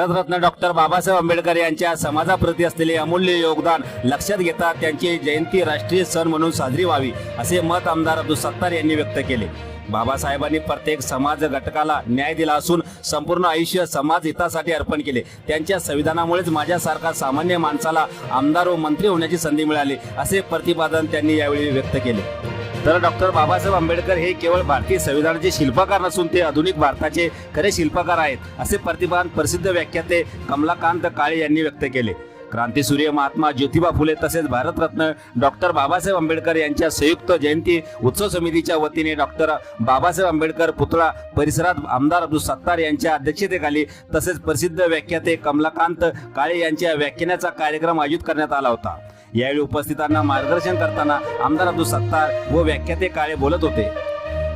Bharat Ratna doctor Babasaheb Ambedkar यांच्या समाजाप्रती असलेले अमूल्य योगदान लक्षात घेता त्यांची जयंती राष्ट्रीय सण म्हणून साजरी व्हावी असे मत आमदार अब्दुल सत्तार यांनी व्यक्त केले। बाबासाहेबांनी प्रत्येक समाज घटकाला न्याय दिला असून संपूर्ण आयुष्य समाज हितासाठी अर्पण केले। त्यांच्या संविधानामुळेच माझ्यासारखा सामान्य माणसाला आमदार व मंत्री होण्याची संधी मिळाली असे प्रतिपादन त्यांनी यावेळी व्यक्त केले। तर डॉक्टर बाबासाहेब आंबेडकर हे केवळ भारतीय संविधानाचे शिल्पकार नसून ते आधुनिक भारताचे खरे शिल्पकार आहेत असे प्रतिपादन प्रसिद्ध व्याख्याते कमलाकांत काळे यांनी व्यक्त केले। क्रांतीसूर्य महात्मा ज्योतिबा फुले तसेच भारतरत्न डॉक्टर बाबासाहेब आंबेडकर यांच्या संयुक्त जयंती उत्सव समितीच्या वतीने डॉक्टर बाबासाहेब आंबेडकर पुतळा परिसरात आमदार अब्दुल सत्तार यांच्या अध्यक्षतेखाली तसेच प्रसिद्ध व्याख्याते कमलाकांत काळे यांच्या व्याख्यानाचा कार्यक्रम आयोजित करण्यात आला होता। यावेळी उपस्थितांना मार्गदर्शन करताना आमदार अब्दुल सत्तार व व्याख्याते काळे बोलत होते।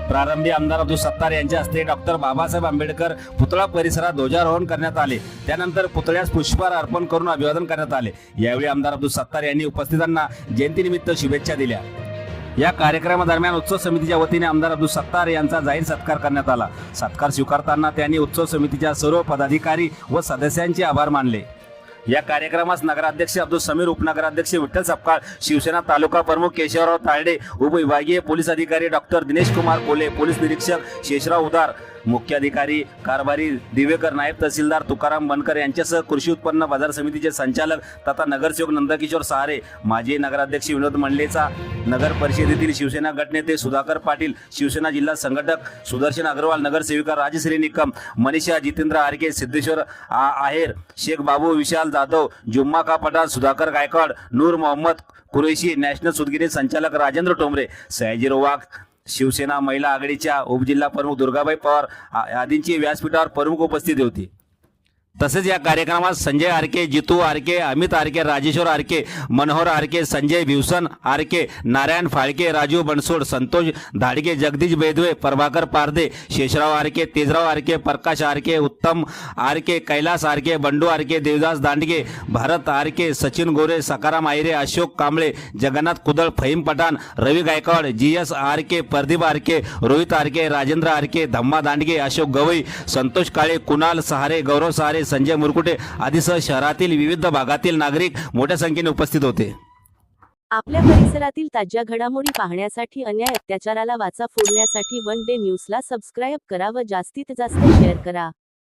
प्रारंभी आमदार अब्दुल सत्तार यांच्या हस्ते डॉक्टर बाबासाहेब आंबेडकर पुतळा परिसरात ध्वजारोहण करण्यात आले। त्यानंतर पुतळ्यास पुष्पहार अर्पण करून अभिवादन करण्यात आले। यावेळी आमदार अब्दुल सत्तार यांनी उपस्थितांना जयंतीनिमित्त शुभेच्छा दिल्या। या कार्यक्रमादरम्यान उत्सव समितीच्या वतीने आमदार अब्दुल सत्तार यांचा जाहीर सत्कार करण्यात आला। सत्कार स्वीकारताना त्यांनी उत्सव समितीच्या सर्व पदाधिकारी व सदस्यांचे आभार मानले। या कार्यक्रमास नगराध्यक्ष अब्दुल समीर, उपनगराध्यक्ष विठ्ठल सपकाळ, शिवसेना तालुका प्रमुख केशवराव तारडे, उपविभागीय पोलीस अधिकारी डॉक्टर दिनेश कुमार कोले, पोलीस निरीक्षक शेषराव उदार, मुख्य अधिकारी कारभारी दिवेकर, नायब तहसीलदार तुकाराम बनकर यांच्यासह कृषी उत्पन्न बाजार समितीचे संचालक तथा नगरसेवक नंदकिशोर सहारे, माजी नगराध्यक्ष विनोद मंडलेचा, नगर परिषदेतील शिवसेना गटनेते सुधाकर पाटील, शिवसेना जिल्हा संघटक सुदर्शन अग्रवाल, नगरसेविका राजश्री निकम, मनीषा जितेंद्र आरके, सिद्धेश्वर आहेर, शेख बाबू, विशाल जाधव, जुम्मा का पठाण, सुधाकर गायकवाड, नूर मोहम्मद कुरैशी, नॅशनल सुदगिरी संचालक राजेंद्र टोमरे, सयाजीराव वाघ, शिवसेना महिला आघाडीच्या उपजिल्हा प्रमुख दुर्गाबाई पवार आदींची व्यासपीठावर प्रमुख उपस्थिती होती। तसेच या कार्यक्रमात संजय आरके, जितू आरके, अमित आरके, राजेश्वर आरके, मनोहर आरके, संजय भिवसन आरके, नारायण फाळके, राजू बनसोड, संतोष धाडगे, जगदीश बेदवे, प्रभाकर पारदे, शेषराव आरके, तेजराव आरके, प्रकाश आरके, उत्तम आरके, कैलास आरके, बंडू आरके, देवदास दांडगे, भारत आरके, सचिन गोरे, सकाराम आयरे, अशोक कांबळे, जगन्नाथ कुदळ, फहीम पठाण, रवी गायकवाड, जीएस आरके, प्रदीप आरके, रोहित आरके, राजेंद्र आरके, धम्मा दांडगे, अशोक गवई, संतोष काळे, कुणाल सहारे, गौरव सहारे, संजय मुरकुटे आदीसह शहरातील विविध भागातील नागरिक मोठ्या संख्येने उपस्थित होते। आपल्या परिसरातील ताज्या घडामोडी पाहण्यासाठी, अन्याय अत्याचाराला वाचा फोडण्यासाठी वन डे न्यूजला सबस्क्राईब करा व जास्तीत जास्त शेअर करा।